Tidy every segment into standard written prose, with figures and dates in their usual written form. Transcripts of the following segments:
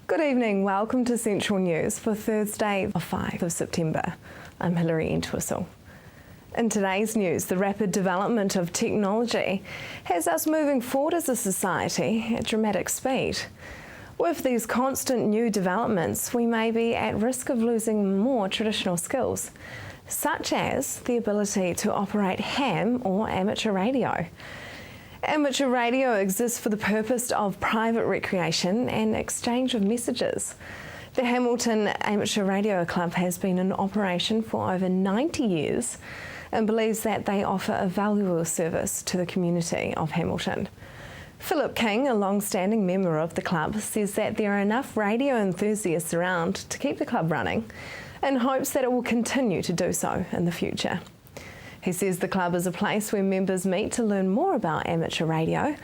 Good evening, welcome to Central News for Thursday, 5th of September. I'm Hilary Entwistle. In today's news, the rapid development of technology has us moving forward as a society at dramatic speed. With these constant new developments, we may be at risk of losing more traditional skills, such as the ability to operate ham or amateur radio. Amateur radio exists for the purpose of private recreation and exchange of messages. The Hamilton Amateur Radio Club has been in operation for over 90 years and believes that they offer a valuable service to the community of Hamilton. Philip King, a long-standing member of the club, says that there are enough radio enthusiasts around to keep the club running and hopes that it will continue to do so in the future. He says the club is a place where members meet to learn more about amateur radio,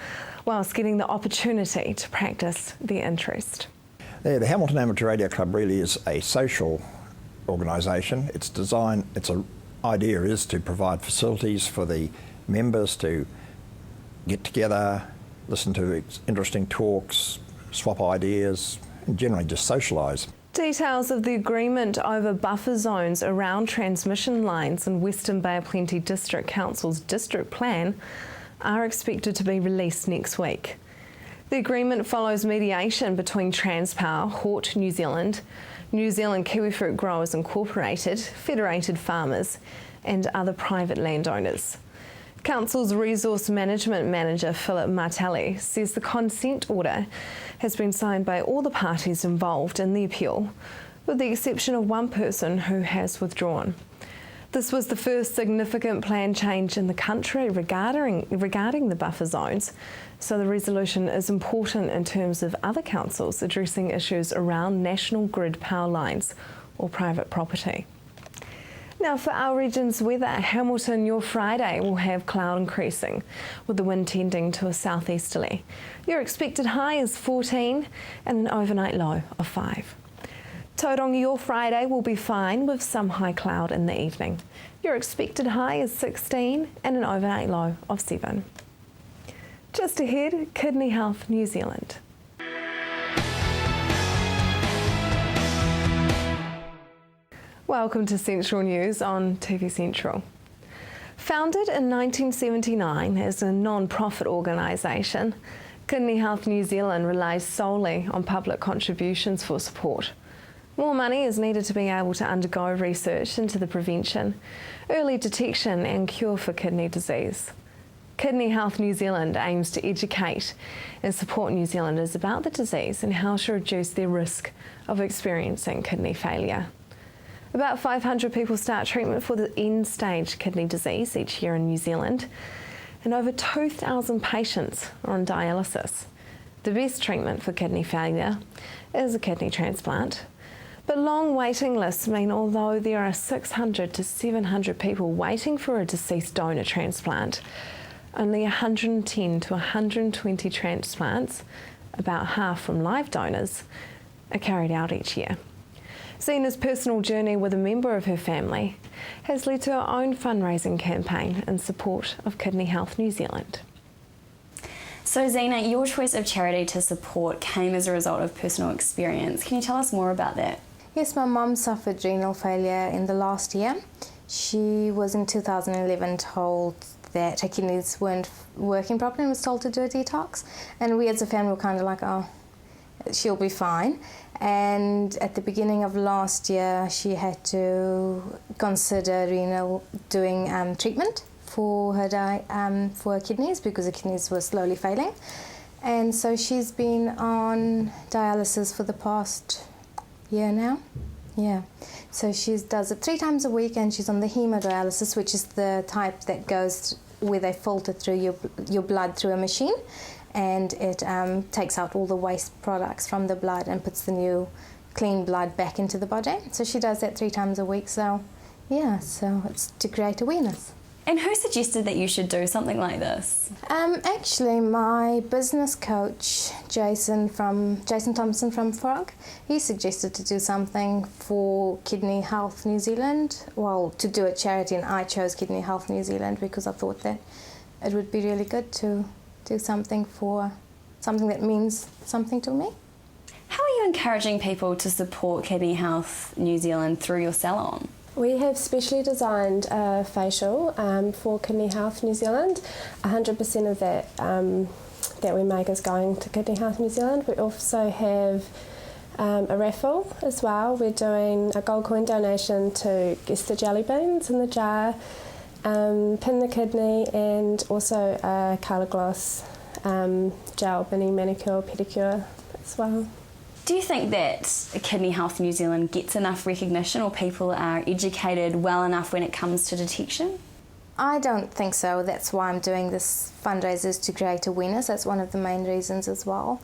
whilst getting the opportunity to practice their interest. The Hamilton Amateur Radio Club really is a social organisation. Its idea is to provide facilities for the members to get together, listen to interesting talks, swap ideas, and generally just socialise. Details of the agreement over buffer zones around transmission lines in Western Bay of Plenty District Council's district plan are expected to be released next week. The agreement follows mediation between Transpower, Hort New Zealand Kiwifruit Growers Incorporated, Federated Farmers and other private landowners. Council's Resource Management Manager Philip Martelli says the consent order has been signed by all the parties involved in the appeal, with the exception of one person who has withdrawn. This was the first significant plan change in the country regarding the buffer zones, so the resolution is important in terms of other councils addressing issues around national grid power lines or private property. Now for our region's weather, Hamilton, your Friday will have cloud increasing with the wind tending to a southeasterly. Your expected high is 14 and an overnight low of 5. Tauranga, your Friday will be fine with some high cloud in the evening. Your expected high is 16 and an overnight low of 7. Just ahead, Kidney Health New Zealand. Welcome to Central News on TV Central. Founded in 1979 as a non-profit organisation, Kidney Health New Zealand relies solely on public contributions for support. More money is needed to be able to undergo research into the prevention, early detection and cure for kidney disease. Kidney Health New Zealand aims to educate and support New Zealanders about the disease and how to reduce their risk of experiencing kidney failure. About 500 people start treatment for the end-stage kidney disease each year in New Zealand, and over 2,000 patients are on dialysis. The best treatment for kidney failure is a kidney transplant, but long waiting lists mean although there are 600 to 700 people waiting for a deceased donor transplant, only 110 to 120 transplants, about half from live donors, are carried out each year. Zena's personal journey with a member of her family has led to her own fundraising campaign in support of Kidney Health New Zealand. So Zena, your choice of charity to support came as a result of personal experience. Can you tell us more about that? Yes, my mum suffered renal failure in the last year. She was in 2011 told that her kidneys weren't working properly and was told to do a detox. And we as a family were kind of like, oh, she'll be fine. And at the beginning of last year, she had to consider doing treatment for her kidneys because her kidneys were slowly failing. And so she's been on dialysis for the past year now. Yeah. So she does it 3 times a week, and she's on the hemodialysis, which is the type that goes where they filter through your blood through a machine. And it takes out all the waste products from the blood and puts the new clean blood back into the body. So she does that 3 times a week. So yeah, so it's to create awareness. And who suggested that you should do something like this? Actually, my business coach, Jason Thompson from Frog, he suggested to do something for Kidney Health New Zealand. Well, to do a charity, and I chose Kidney Health New Zealand because I thought that it would be really good to do something that means something to me. How are you you encouraging people to support Kidney Health New Zealand through your salon? We have specially designed a facial for Kidney Health New Zealand. 100% of that that we make is going to Kidney Health New Zealand. We also have a raffle as well. We're doing a gold coin donation to guess the jelly beans in the jar, pin the kidney, and also a colour gloss gel mini manicure pedicure as well. Do you think that Kidney Health New Zealand gets enough recognition, or people are educated well enough when it comes to detection? I don't think so. That's why I'm doing this fundraiser, is to create awareness. That's one of the main reasons as well,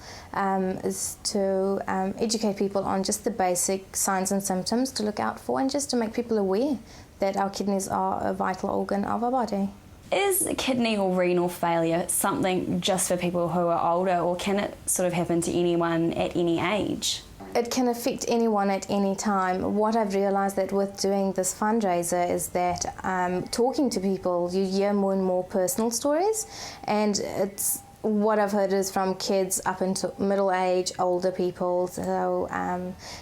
is to educate people on just the basic signs and symptoms to look out for, and just to make people aware that our kidneys are a vital organ of our body. Is kidney or renal failure something just for people who are older, or can it sort of happen to anyone at any age? It can affect anyone at any time. What I've realised that with doing this fundraiser is that talking to people, you hear more and more personal stories, and it's what I've heard is from kids up into middle age, older people. So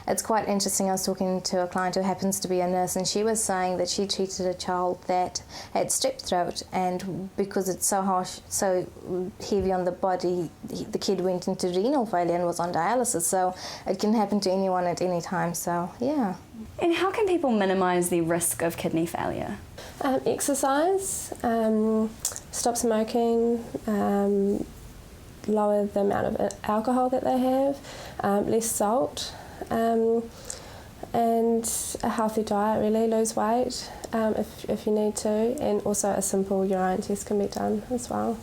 it's quite interesting. I was talking to a client who happens to be a nurse, and she was saying that she treated a child that had strep throat, and because it's so harsh, so heavy on the body, the kid went into renal failure and was on dialysis. So it can happen to anyone at any time. So yeah. And how can people minimise the risk of kidney failure? Exercise, stop smoking, lower the amount of alcohol that they have, less salt, and a healthy diet, really. Lose weight if you need to, and also a simple urine test can be done as well.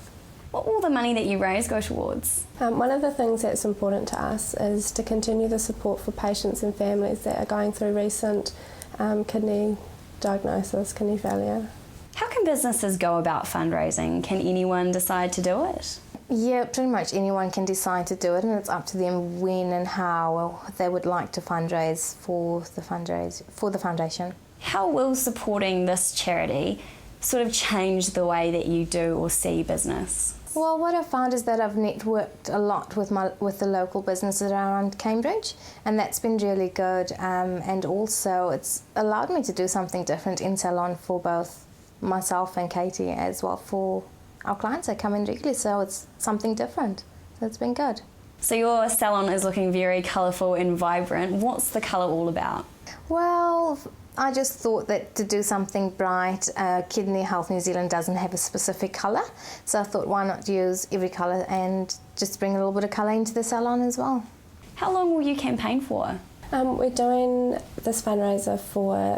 What will the money that you raise go towards? One of the things that's important to us is to continue the support for patients and families that are going through recent kidney diagnosis, kidney failure. How can businesses go about fundraising? Can anyone decide to do it? Yeah, pretty much anyone can decide to do it, and it's up to them when and how they would like to fundraise for the foundation. How will supporting this charity sort of change the way that you do or see business? Well, what I've found is that I've networked a lot with the local businesses around Cambridge, and that's been really good. And also, it's allowed me to do something different in salon for both myself and Katie, as well for our clients that come in regularly. So it's something different. So it's been good. So your salon is looking very colourful and vibrant. What's the colour all about? Well, I just thought that to do something bright, Kidney Health New Zealand doesn't have a specific colour, so I thought why not use every colour and just bring a little bit of colour into the salon as well. How long will you campaign for? We're doing this fundraiser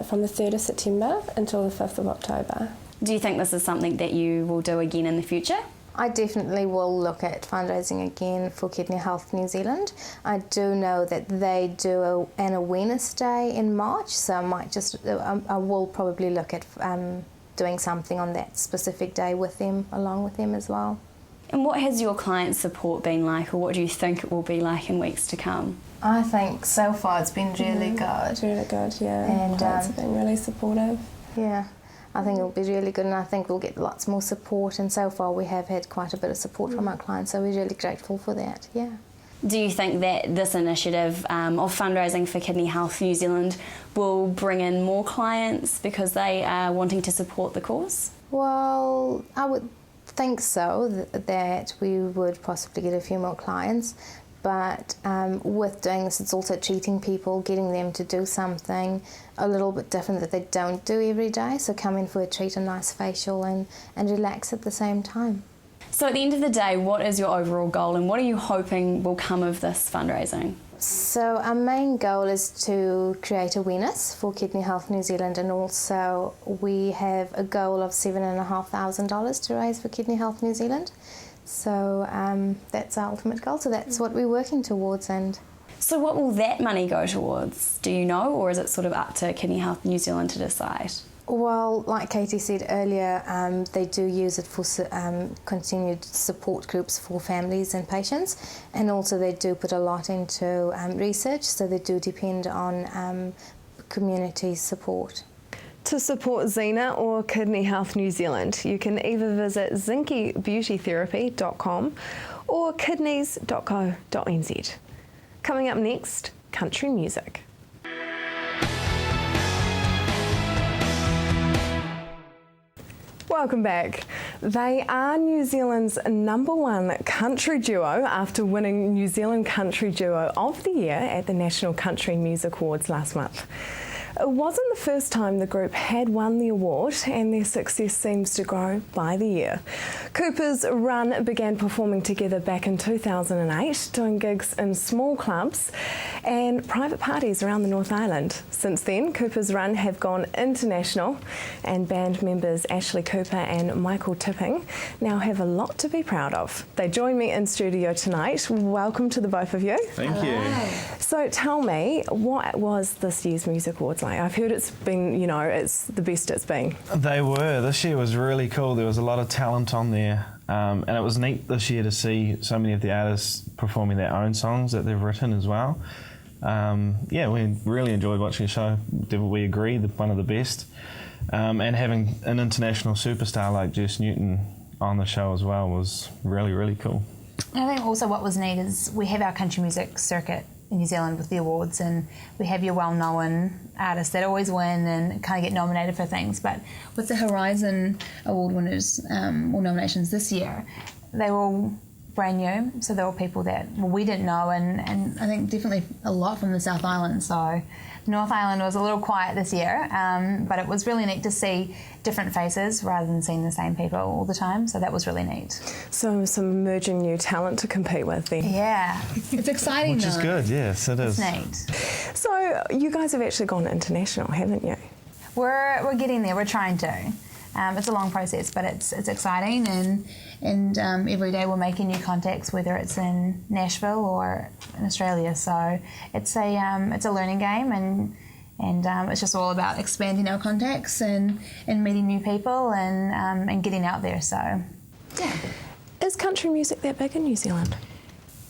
from the 3rd of September until the 5th of October. Do you think this is something that you will do again in the future? I definitely will look at fundraising again for Kidney Health New Zealand. I do know that they do an awareness day in March, so I will probably look at doing something on that specific day with them, along with them as well. And what has your client support been like, or what do you think it will be like in weeks to come? I think so far it's been really good. It's really good, yeah. And clients have been really supportive. Yeah. I think it'll be really good, and I think we'll get lots more support, and so far we have had quite a bit of support from our clients, so we're really grateful for that, yeah. Do you think that this initiative of fundraising for Kidney Health New Zealand will bring in more clients because they are wanting to support the cause? Well, I would think so, that we would possibly get a few more clients. But with doing this, it's also treating people, getting them to do something a little bit different that they don't do every day. So come in for a treat, a nice facial, and relax at the same time. So at the end of the day, what is your overall goal, and what are you hoping will come of this fundraising? So our main goal is to create awareness for Kidney Health New Zealand, and also we have a goal of $7,500 to raise for Kidney Health New Zealand. So that's our ultimate goal, so that's what we're working towards. And so what will that money go towards? Do you know, or is it sort of up to Kidney Health New Zealand to decide? Well, like Katie said earlier, they do use it for continued support groups for families and patients, and also they do put a lot into research, so they do depend on community support. To support Zena or Kidney Health New Zealand, you can either visit zinkibeautytherapy.com or kidneys.co.nz. Coming up next, country music. Welcome back. They are New Zealand's #1 country duo after winning New Zealand Country Duo of the Year at the National Country Music Awards last month. It wasn't the first time the group had won the award, and their success seems to grow by the year. Cooper's Run began performing together back in 2008, doing gigs in small clubs and private parties around the North Island. Since then, Cooper's Run have gone international, and band members Ashley Cooper and Michael Tipping now have a lot to be proud of. They join me in studio tonight. Welcome to the both of you. Thank you. So tell me, what was this year's Music Awards like? I've heard it's been, it's the best it's been. They were. This year was really cool. There was a lot of talent on there, and it was neat this year to see so many of the artists performing their own songs that they've written as well. We really enjoyed watching the show. We agree that one of the best, and having an international superstar like Jess Newton on the show as well was really, really cool. And I think also what was neat is we have our country music circuit in New Zealand with the awards, and we have your well-known artists that always win and kind of get nominated for things. But with the Horizon Award winners or nominations this year, they were all brand new, so they were people that we didn't know, and I think definitely a lot from the South Island. So North Island was a little quiet this year, but it was really neat to see different faces rather than seeing the same people all the time, so that was really neat. So some emerging new talent to compete with then. Yeah, it's exciting. Which is though. good, yes, it is. It's neat. So you guys have actually gone international, haven't you? We're getting there. We're trying to. It's a long process, but it's exciting, and every day we're making new contacts, whether it's in Nashville or in Australia. So it's a learning game, and it's just all about expanding our contacts and meeting new people and getting out there. So yeah. Is country music that big in New Zealand?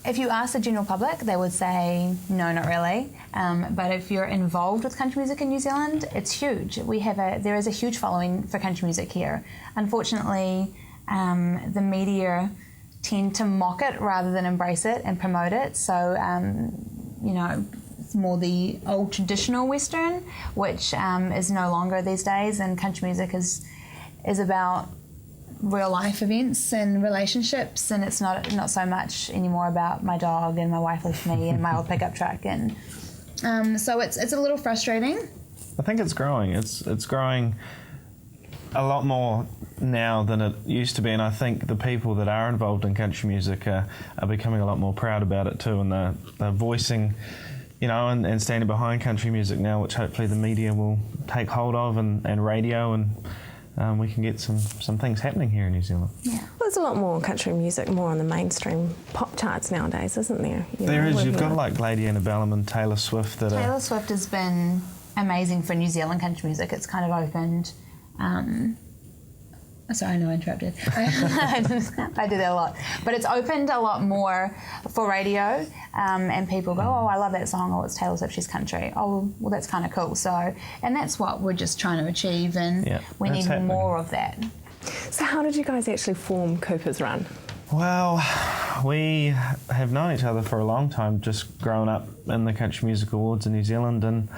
If you ask the general public, they would say no, not really. But if you're involved with country music in New Zealand, it's huge. There is a huge following for country music here. Unfortunately, the media tend to mock it rather than embrace it and promote it. So, it's more the old traditional Western, which is no longer these days. And country music is about real life events and relationships, and it's not so much anymore about my dog and my wife left me and my old pickup truck, and so it's a little frustrating. I think it's growing. It's growing a lot more now than it used to be, and I think the people that are involved in country music are becoming a lot more proud about it too, and they're voicing, and standing behind country music now, which hopefully the media will take hold of, and radio, and we can get some things happening here in New Zealand. Yeah. Well, there's a lot more country music, more on the mainstream pop charts nowadays, isn't there? There is. You've got like Lady Antebellum and Taylor Swift Taylor Swift has been amazing for New Zealand country music. It's kind of opened... sorry, I know I interrupted. I do that a lot. But it's opened a lot more for radio, and people go, oh, I love that song, oh, it's Taylor Swift, she's country. Oh, well, that's kind of cool. So, and that's what we're just trying to achieve, and we need more of that. So how did you guys actually form Cooper's Run? Well, we have known each other for a long time, just growing up in the Country Music Awards in New Zealand, and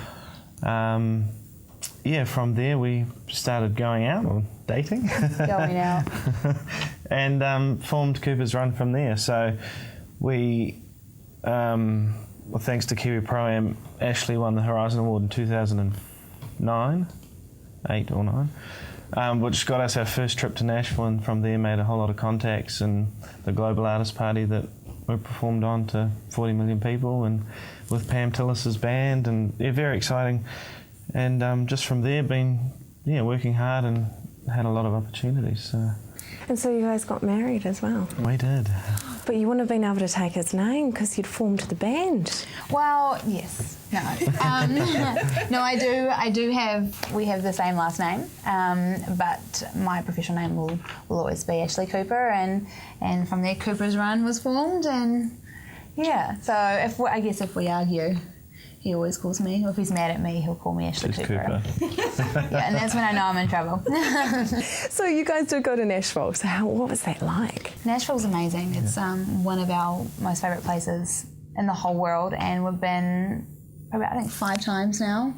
from there we started going out or dating. Going out. And formed Cooper's Run from there. So we, thanks to Kiwi Pro-Am, Ashley won the Horizon Award in 2009, 8 or 9, which got us our first trip to Nashville, and from there made a whole lot of contacts, and the Global Artist Party that we performed on to 40 million people, and with Pam Tillis's band, and very exciting. And just from there, been working hard and had a lot of opportunities. So. And so you guys got married as well? We did. But you wouldn't have been able to take his name because you'd formed the band. Well, yes. No. No, I do have, we have the same last name, but my professional name will always be Ashley Cooper, and from there Cooper's Run was formed, and so if we argue, he always calls me, or if he's mad at me, he'll call me Ashley Cooper. And that's when I know I'm in trouble. So you guys did go to Nashville. So what was that like? Nashville's amazing. It's one of our most favourite places in the whole world, and we've been about, I think, 5 times now,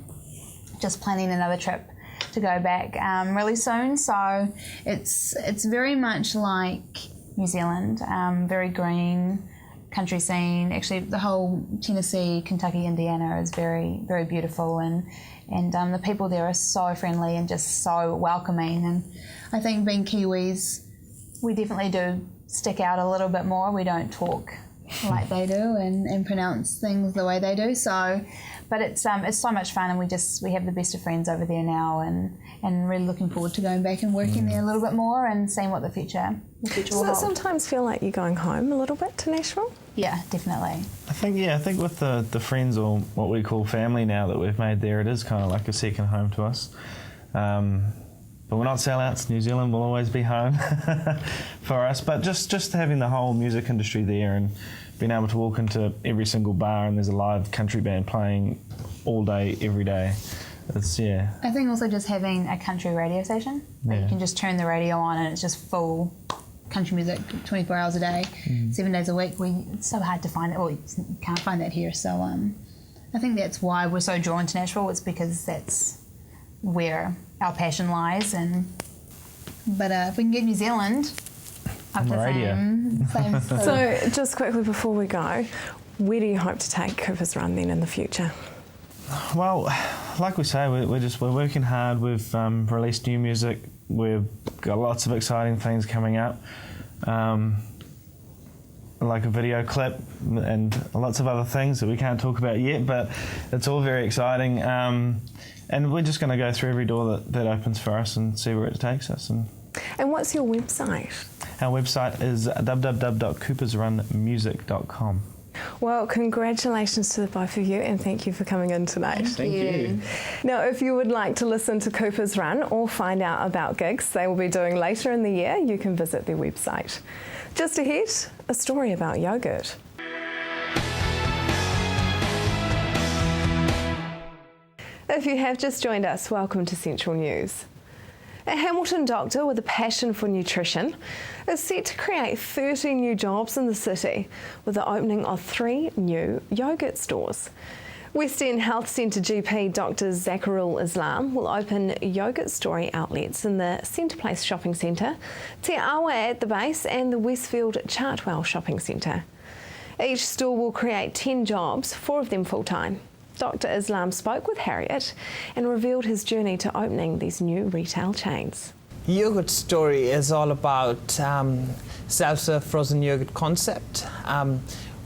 just planning another trip to go back really soon. So it's very much like New Zealand, very green country scene. Actually, the whole Tennessee, Kentucky, Indiana is very, very beautiful, and the people there are so friendly and just so welcoming. And I think being Kiwis, we definitely do stick out a little bit more. We don't talk like they do and pronounce things the way they do. So, but it's so much fun, and we have the best of friends over there now, and really looking forward to going back and working there a little bit more and seeing what the future will Does it hold. sometimes feel like you're going home a little bit to Nashville? Yeah, definitely. I think with the friends, or what we call family now, that we've made there, it is kind of like a second home to us. But we're not sellouts. New Zealand will always be home for us. But just having the whole music industry there, and being able to walk into every single bar and there's a live country band playing all day, every day. It's, yeah. I think also just having a country radio station that you can just turn the radio on and it's just full country music 24 hours a day, 7 days a week. It's so hard to find it. Well, you can't find that here. So I think that's why we're so drawn to Nashville. It's because that's where our passion lies. But if we can get New Zealand up to Radio. same So just quickly before we go, where do you hope to take Cooper's Run then in the future? Well, like we say, we're working hard. We've released new music. We've got lots of exciting things coming up, like a video clip and lots of other things that we can't talk about yet, but it's all very exciting. And we're just going to go through every door that opens for us and see where it takes us. And what's your website? Our website is www.coopersrunmusic.com. Well, congratulations to the both of you, and thank you for coming in tonight. Thank you. Now, if you would like to listen to Cooper's Run or find out about gigs they will be doing later in the year, you can visit their website. Just ahead, a story about yogurt. If you have just joined us, welcome to Central News. A Hamilton doctor with a passion for nutrition is set to create 30 new jobs in the city with the opening of 3 new yogurt stores. West End Health Centre GP Dr Zakharul Islam will open yogurt store outlets in the Centre Place Shopping Centre, Te Awa at the base and the Westfield Chartwell Shopping Centre. Each store will create 10 jobs, 4 of them full-time. Dr Islam spoke with Harriet and revealed his journey to opening these new retail chains. Yogurt Story is all about self-serve frozen yogurt concept.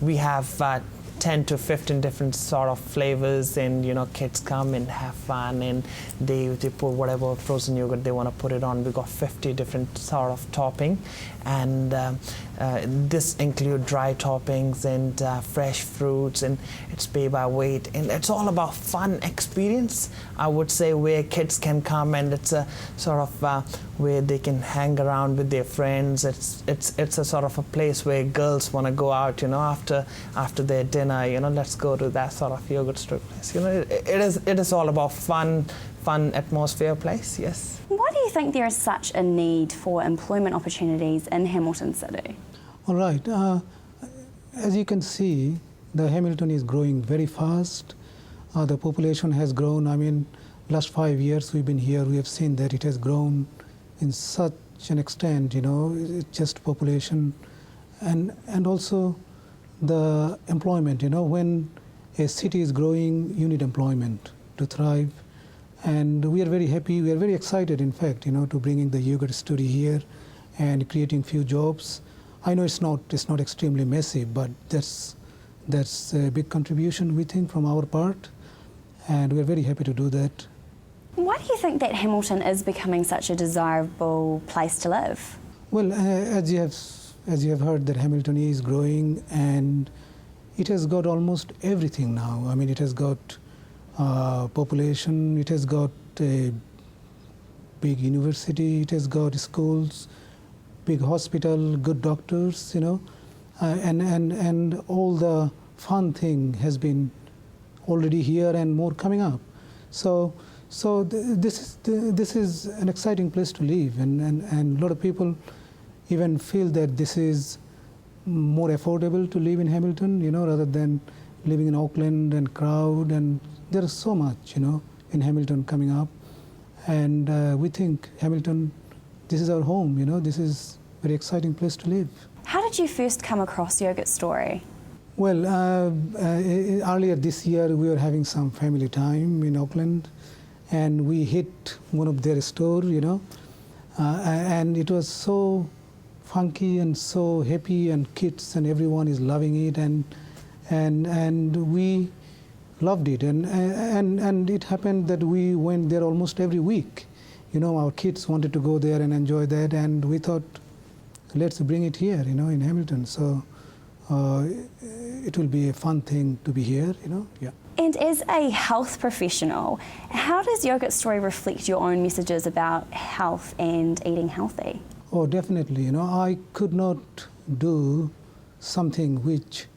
We have 10 to 15 different sort of flavors, and kids come and have fun, and they put whatever frozen yogurt they want to put it on. We've got 50 different sort of topping, and this include dry toppings and fresh fruits, and it's pay by weight, and it's all about fun experience, I would say, where kids can come, and it's a sort of where they can hang around with their friends. It's a sort of a place where girls want to go out, after their dinner, let's go to that sort of yogurt store place. It is all about fun atmosphere place, yes. Why do you think there is such a need for employment opportunities in Hamilton City? All right. As you can see, the Hamilton is growing very fast. The population has grown. Last 5 years we've been here, we have seen that it has grown in such an extent, it's just population and also the employment. When a city is growing, you need employment to thrive. And we are very happy, we are very excited, in fact, to bringing the yogurt studio here and creating few jobs. I know it's not extremely massive, but that's a big contribution, we think, from our part, and we're very happy to do that. Why do you think that Hamilton is becoming such a desirable place to live? Well, as you have heard, that Hamilton is growing, and it has got almost everything now. It has got population, it has got a big university, it has got schools, big hospital, good doctors, and all the fun thing has been already here and more coming up. So this is an exciting place to live, and a lot of people even feel that this is more affordable to live in Hamilton, rather than living in Auckland and crowd. And there is so much, in Hamilton coming up. And we think Hamilton, this is our home, this is a very exciting place to live. How did you first come across Yogurt Story? Well, earlier this year we were having some family time in Auckland, and we hit one of their stores, and it was so funky and so happy, and kids and everyone is loving it, and we loved it, and it happened that we went there almost every week. Our kids wanted to go there and enjoy that, and we thought, let's bring it here, in Hamilton. So it will be a fun thing to be here, yeah. And as a health professional, how does Yogurt Story reflect your own messages about health and eating healthy? Oh, definitely. I could not do something which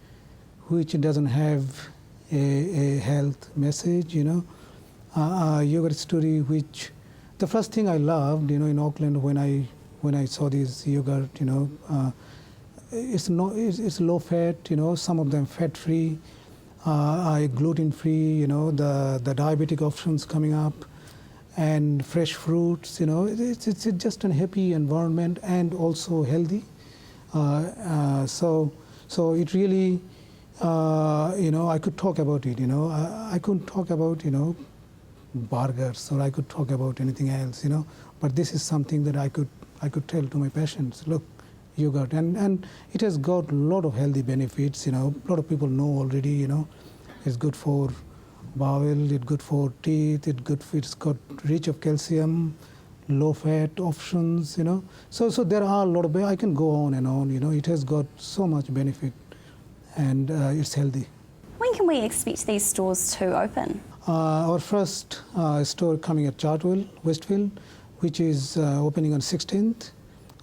doesn't have a health message, Yogurt Story, which the first thing I loved, in Auckland when I saw this yogurt, it's low fat, some of them fat free, gluten free, the diabetic options coming up, and fresh fruits, it's just a happy environment and also healthy. So it really, I could talk about it, I couldn't talk about, burgers, or I could talk about anything else, but this is something that I could tell to my patients, look, yogurt, and it has got a lot of healthy benefits, a lot of people know already, it's good for bowel, it's good for teeth, it's got rich of calcium, low fat options, so there are a lot of, I can go on and on, it has got so much benefit, and it's healthy. When can we expect these stores to open? Our first store coming at Chartwell, Westfield, which is opening on 16th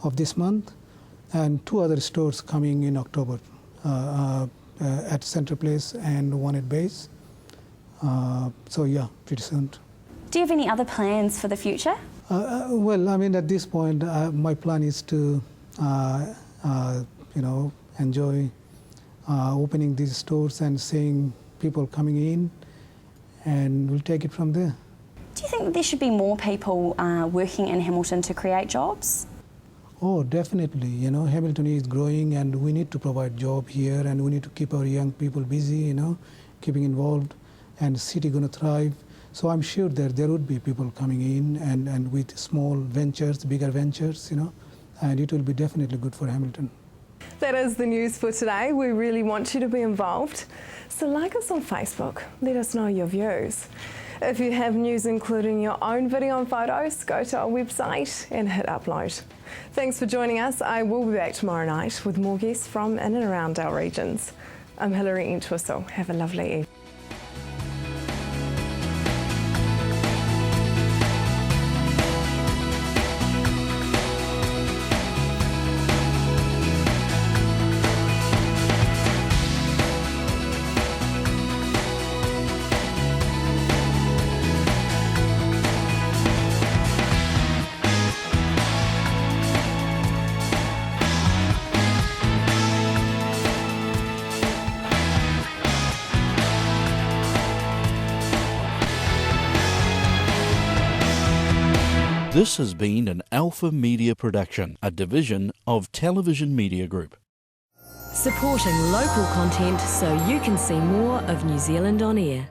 of this month, and 2 other stores coming in October at Centre Place and one at Base. So yeah, pretty soon. Do you have any other plans for the future? Well, at this point, my plan is to, enjoy opening these stores and seeing people coming in, and we'll take it from there. Do you think that there should be more people working in Hamilton to create jobs? Oh, definitely. Hamilton is growing, and we need to provide job here, and we need to keep our young people busy, keeping involved, and the city going to thrive. So I'm sure that there would be people coming in and with small ventures, bigger ventures, and it will be definitely good for Hamilton. That is the news for today. We really want you to be involved. So like us on Facebook, let us know your views. If you have news including your own video and photos, go to our website and hit upload. Thanks for joining us. I will be back tomorrow night with more guests from in and around our regions. I'm Hilary Entwistle. Have a lovely evening. This has been an Alpha Media production, a division of Television Media Group. Supporting local content so you can see more of New Zealand on air.